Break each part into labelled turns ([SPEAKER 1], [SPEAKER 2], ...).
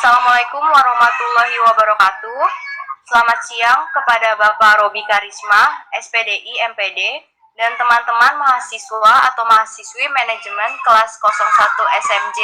[SPEAKER 1] Assalamualaikum warahmatullahi wabarakatuh. Selamat siang kepada Bapak Robi Karisma, SPDI MPD, dan teman-teman mahasiswa atau mahasiswi manajemen kelas 01 SMJ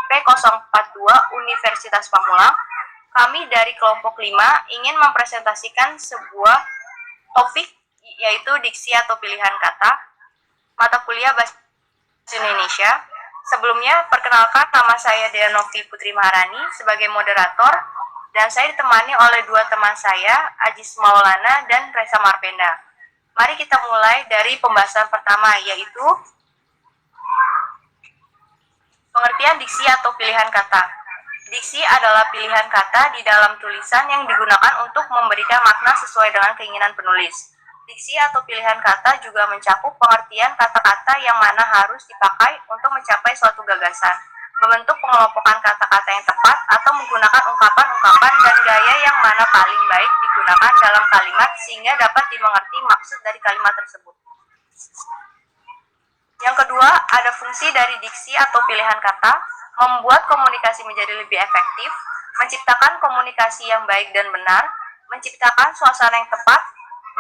[SPEAKER 1] P042 Universitas Pamulang. Kami dari kelompok 5 ingin mempresentasikan sebuah topik yaitu diksi atau pilihan kata, mata kuliah Bahasa Indonesia. Sebelumnya, perkenalkan nama saya Deanovi Putri Maharani sebagai moderator, dan saya ditemani oleh dua teman saya, Ajis Maulana dan Reza Marpenda. Mari kita mulai dari pembahasan pertama, yaitu pengertian diksi atau pilihan kata. Diksi adalah pilihan kata di dalam tulisan yang digunakan untuk memberikan makna sesuai dengan keinginan penulis. Diksi atau pilihan kata juga mencakup pengertian kata-kata yang mana harus dipakai untuk mencapai suatu gagasan, membentuk pengelompokan kata-kata yang tepat, atau menggunakan ungkapan-ungkapan dan gaya yang mana paling baik digunakan dalam kalimat sehingga dapat dimengerti maksud dari kalimat tersebut. Yang kedua, ada fungsi dari diksi atau pilihan kata, membuat komunikasi menjadi lebih efektif, menciptakan komunikasi yang baik dan benar, menciptakan suasana yang tepat,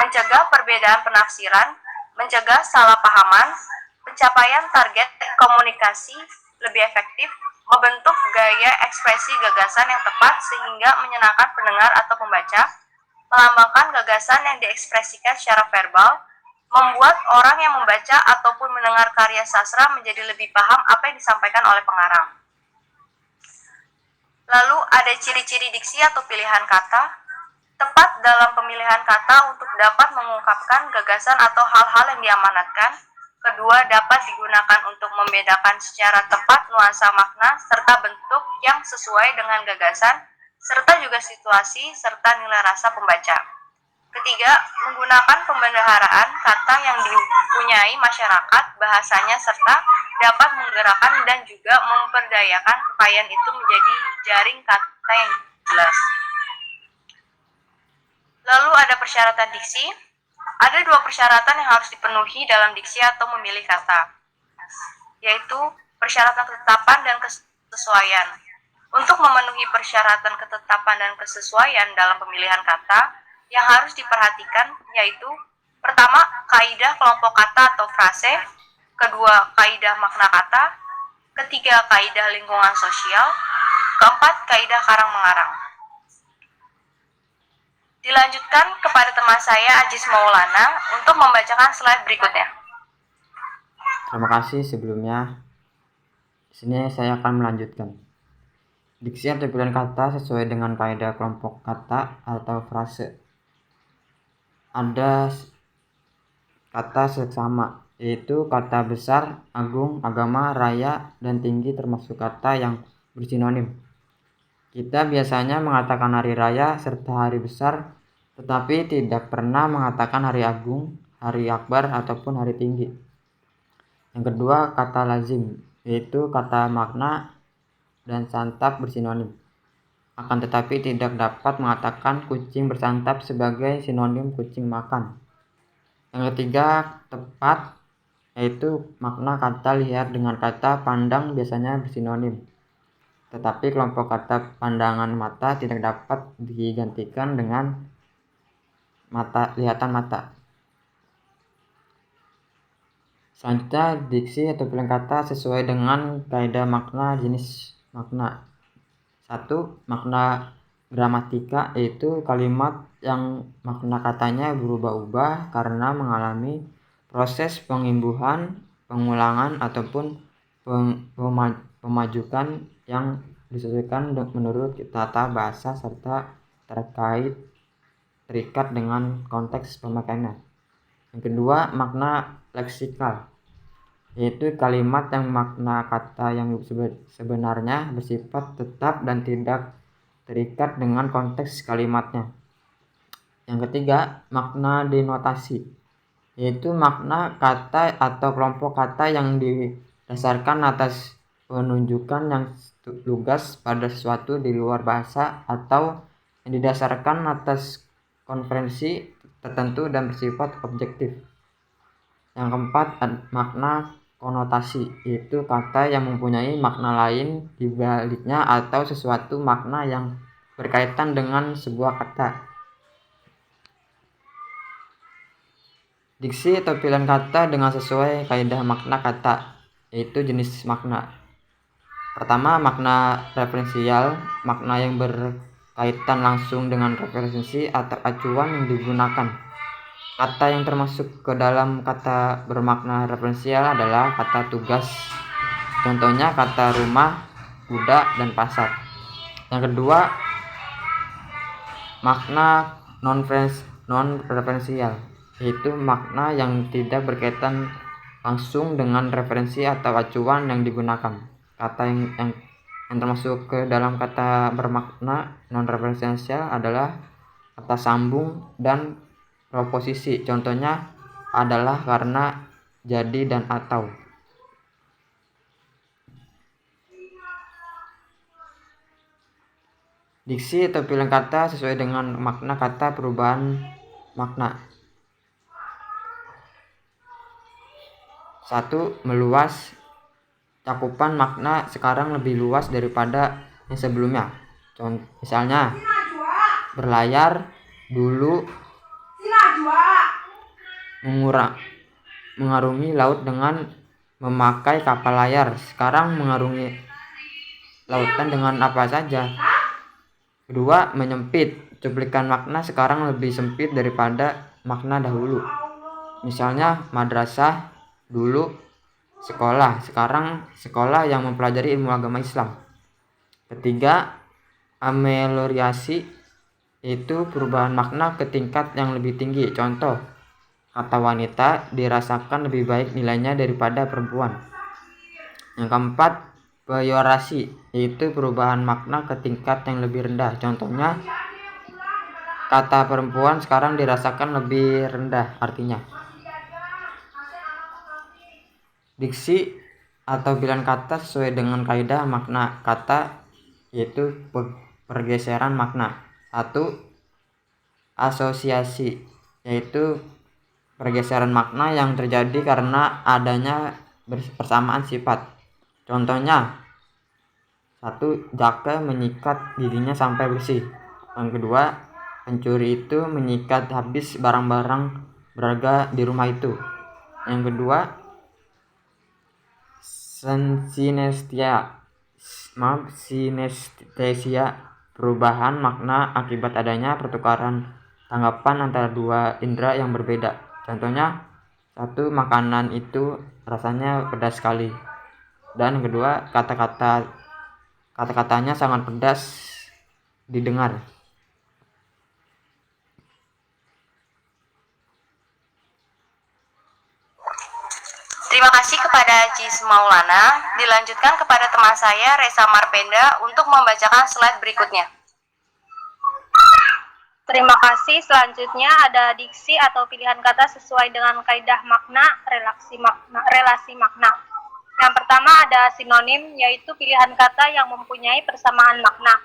[SPEAKER 1] mencegah perbedaan penafsiran, mencegah salah pahaman, pencapaian target komunikasi lebih efektif, membentuk gaya ekspresi gagasan yang tepat sehingga menyenangkan pendengar atau pembaca, melambangkan gagasan yang diekspresikan secara verbal, membuat orang yang membaca ataupun mendengar karya sastra menjadi lebih paham apa yang disampaikan oleh pengarang. Lalu ada ciri-ciri diksi atau pilihan kata, tepat dalam pemilihan kata untuk dapat mengungkapkan gagasan atau hal-hal yang diamanatkan. Kedua, dapat digunakan untuk membedakan secara tepat nuansa makna serta bentuk yang sesuai dengan gagasan, serta juga situasi serta nilai rasa pembaca. Ketiga, menggunakan pembendaharaan kata yang dipunyai masyarakat bahasanya serta dapat menggerakkan dan juga memperdayakan kekayaan itu menjadi jaring kata yang jelas. Lalu ada persyaratan diksi. Ada dua persyaratan yang harus dipenuhi dalam diksi atau memilih kata, yaitu persyaratan ketetapan dan kesesuaian. Untuk memenuhi persyaratan ketetapan dan kesesuaian dalam pemilihan kata, yang harus diperhatikan yaitu pertama, kaidah kelompok kata atau frase, kedua, kaidah makna kata, ketiga, kaidah lingkungan sosial, keempat, kaidah karang-mengarang. Dilanjutkan kepada teman saya Ajis Maulana untuk membacakan slide berikutnya.
[SPEAKER 2] Terima kasih sebelumnya. Di sini saya akan melanjutkan. Diksi atau pilihan kata sesuai dengan kaidah kelompok kata atau frase. Ada kata seksama, yaitu kata besar, agung, agama, raya, dan tinggi termasuk kata yang bersinonim. Kita biasanya mengatakan hari raya serta hari besar, tetapi tidak pernah mengatakan hari agung, hari akbar, ataupun hari tinggi. Yang kedua, kata lazim, yaitu kata makna dan santap bersinonim. Akan tetapi tidak dapat mengatakan kucing bersantap sebagai sinonim kucing makan. Yang ketiga, tepat, yaitu makna kata lihat dengan kata pandang biasanya bersinonim. Tetapi kelompok kata pandangan mata tidak dapat digantikan dengan mata, lihatan mata. Selanjutnya, diksi atau pilihan kata sesuai dengan kaidah makna jenis makna. 1. Makna gramatika, yaitu kalimat yang makna katanya berubah-ubah karena mengalami proses pengimbuhan, pengulangan, ataupun pemajukan yang disesuaikan menurut tata bahasa serta terikat dengan konteks pemakaiannya. Yang kedua, makna leksikal, yaitu kalimat yang makna kata yang sebenarnya bersifat tetap dan tidak terikat dengan konteks kalimatnya. Yang ketiga, makna denotasi, yaitu makna kata atau kelompok kata yang didasarkan atas penunjukan yang lugas pada sesuatu di luar bahasa atau yang didasarkan atas konferensi tertentu dan bersifat objektif. Yang keempat, makna konotasi, yaitu kata yang mempunyai makna lain di baliknya atau sesuatu makna yang berkaitan dengan sebuah kata. Diksi atau pilihan kata dengan sesuai kaidah makna kata, yaitu jenis makna. Pertama, makna referensial, makna yang berkaitan langsung dengan referensi atau acuan yang digunakan. Kata yang termasuk ke dalam kata bermakna referensial adalah kata tugas. Contohnya kata rumah, kuda, dan pasar. Yang kedua, makna non-referensial, yaitu makna yang tidak berkaitan langsung dengan referensi atau acuan yang digunakan. Kata yang termasuk ke dalam kata bermakna non-referensial adalah kata sambung dan proposisi. Contohnya adalah, karena, jadi, dan atau. Diksi atau pilihan kata sesuai dengan makna kata perubahan makna. 1. Meluas. Cakupan makna sekarang lebih luas daripada yang sebelumnya. Misalnya, berlayar dulu mengarungi laut dengan memakai kapal layar. Sekarang mengarungi lautan dengan apa saja. Kedua, menyempit. Cuplikan makna sekarang lebih sempit daripada makna dahulu. Misalnya, madrasah dulu sekolah, sekarang sekolah yang mempelajari ilmu agama Islam. Ketiga, ameliorasi, yaitu perubahan makna ke tingkat yang lebih tinggi. Contoh, kata wanita dirasakan lebih baik nilainya daripada perempuan. Yang keempat, peyorasi, yaitu perubahan makna ke tingkat yang lebih rendah. Contohnya, kata perempuan sekarang dirasakan lebih rendah artinya. Diksi atau pilihan kata sesuai dengan kaidah makna kata, yaitu pergeseran makna. 1. Asosiasi, yaitu pergeseran makna yang terjadi karena adanya persamaan sifat. Contohnya, 1. Jaka menyikat giginya sampai bersih. Yang kedua, pencuri itu menyikat habis barang-barang berharga di rumah itu. Yang kedua, sinestesia, perubahan makna akibat adanya pertukaran tanggapan antara dua indera yang berbeda. Contohnya, 1. Makanan itu rasanya pedas sekali. Dan yang kedua, kata-katanya sangat pedas didengar.
[SPEAKER 1] Terima kasih kepada Jis Maulana. Dilanjutkan kepada teman saya Reza Marpenda untuk membacakan slide berikutnya. Terima kasih. Selanjutnya ada diksi atau pilihan kata sesuai dengan kaidah makna, relasi makna. Yang pertama ada sinonim, yaitu pilihan kata yang mempunyai persamaan makna.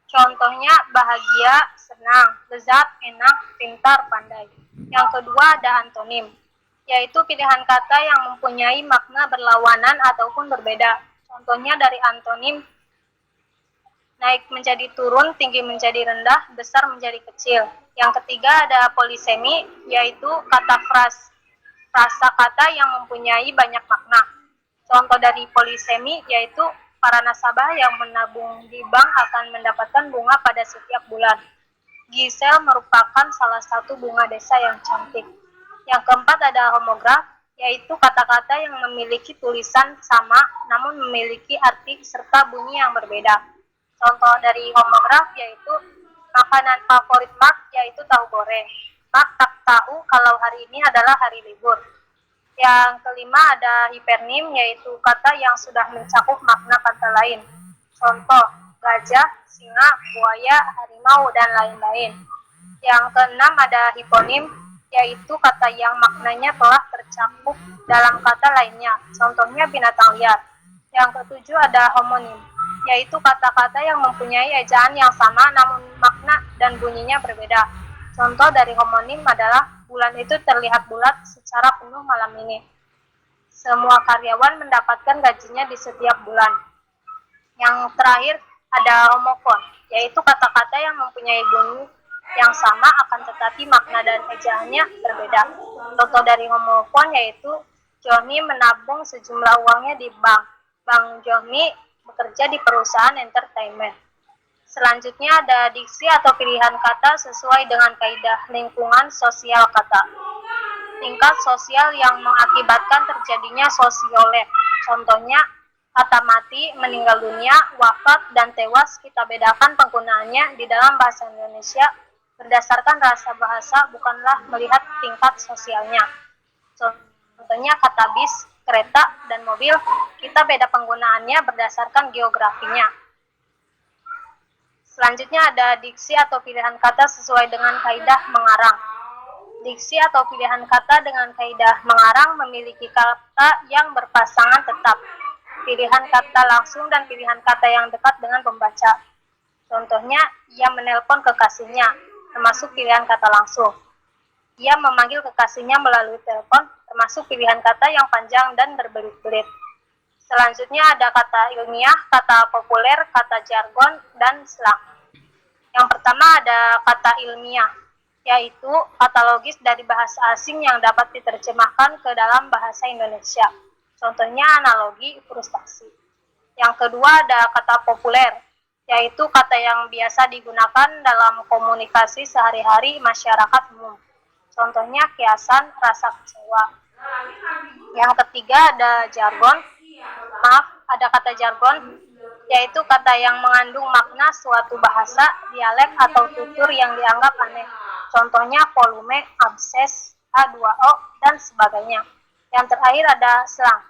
[SPEAKER 1] Contohnya bahagia, senang, lezat, enak, pintar, pandai. Yang kedua ada antonim, yaitu pilihan kata yang mempunyai makna berlawanan ataupun berbeda. Contohnya dari antonim, naik menjadi turun, tinggi menjadi rendah, besar menjadi kecil. Yang ketiga ada polisemi, yaitu kata frasa kata yang mempunyai banyak makna. Contoh dari polisemi yaitu para nasabah yang menabung di bank akan mendapatkan bunga pada setiap bulan. Gisel merupakan salah satu bunga desa yang cantik. Yang keempat ada homograf, yaitu kata-kata yang memiliki tulisan sama namun memiliki arti serta bunyi yang berbeda. Contoh dari homograf yaitu makanan favorit Mark yaitu tahu goreng. Mark tak tahu kalau hari ini adalah hari libur. Yang kelima ada hipernim, yaitu kata yang sudah mencakup makna kata lain. Contoh, gajah, singa, buaya, harimau, dan lain-lain. Yang keenam ada hiponim, yaitu kata yang maknanya telah tercakup dalam kata lainnya. Contohnya binatang liar. Yang ketujuh ada homonim, yaitu kata-kata yang mempunyai ejaan yang sama namun makna dan bunyinya berbeda. Contoh dari homonim adalah bulan itu terlihat bulat secara penuh malam ini.
[SPEAKER 3] Semua karyawan mendapatkan gajinya di setiap bulan. Yang terakhir ada homofon, yaitu kata-kata yang mempunyai bunyi yang sama akan tetapi makna dan ejaannya berbeda. Contoh dari homofon yaitu Johnny menabung sejumlah uangnya di bank. Bang Johnny bekerja di perusahaan entertainment. Selanjutnya ada diksi atau pilihan kata sesuai dengan kaidah lingkungan sosial kata. Tingkat sosial yang mengakibatkan terjadinya sosiolek. Contohnya, kata mati, meninggal dunia, wafat, dan tewas kita bedakan penggunaannya di dalam bahasa Indonesia berdasarkan rasa bahasa bukanlah melihat tingkat sosialnya. Contohnya kata bis, kereta, dan mobil, kita beda penggunaannya berdasarkan geografinya. Selanjutnya ada diksi atau pilihan kata sesuai dengan kaidah mengarang. Diksi atau pilihan kata dengan kaidah mengarang memiliki kata yang berpasangan tetap. Pilihan kata langsung dan pilihan kata yang dekat dengan pembaca. Contohnya, ia menelpon kekasihnya, termasuk pilihan kata langsung. Ia memanggil kekasihnya melalui telepon, termasuk pilihan kata yang panjang dan berbelit-belit. Selanjutnya ada kata ilmiah, kata populer, kata jargon, dan slang. Yang pertama ada kata ilmiah, yaitu kata logis dari bahasa asing yang dapat diterjemahkan ke dalam bahasa Indonesia. Contohnya analogi, frustasi. Yang kedua ada kata populer, yaitu kata yang biasa digunakan dalam komunikasi sehari-hari masyarakat umum. Contohnya kiasan, rasa kecewa. Yang ketiga ada jargon. Ada kata jargon, yaitu kata yang mengandung makna suatu bahasa, dialek, atau tutur yang dianggap aneh. Contohnya volume, abses, A2O, dan sebagainya. Yang terakhir ada slang,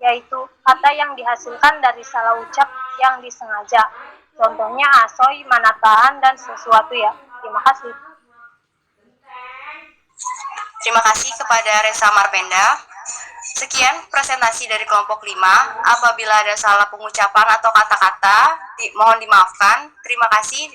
[SPEAKER 3] yaitu kata yang dihasilkan dari salah ucap yang disengaja. Contohnya asoy, manatahan, dan sesuatu ya. Terima kasih.
[SPEAKER 1] Terima kasih kepada Resa Marpenda. Sekian presentasi dari kelompok 5. Apabila ada salah pengucapan atau kata-kata, mohon dimaafkan. Terima kasih.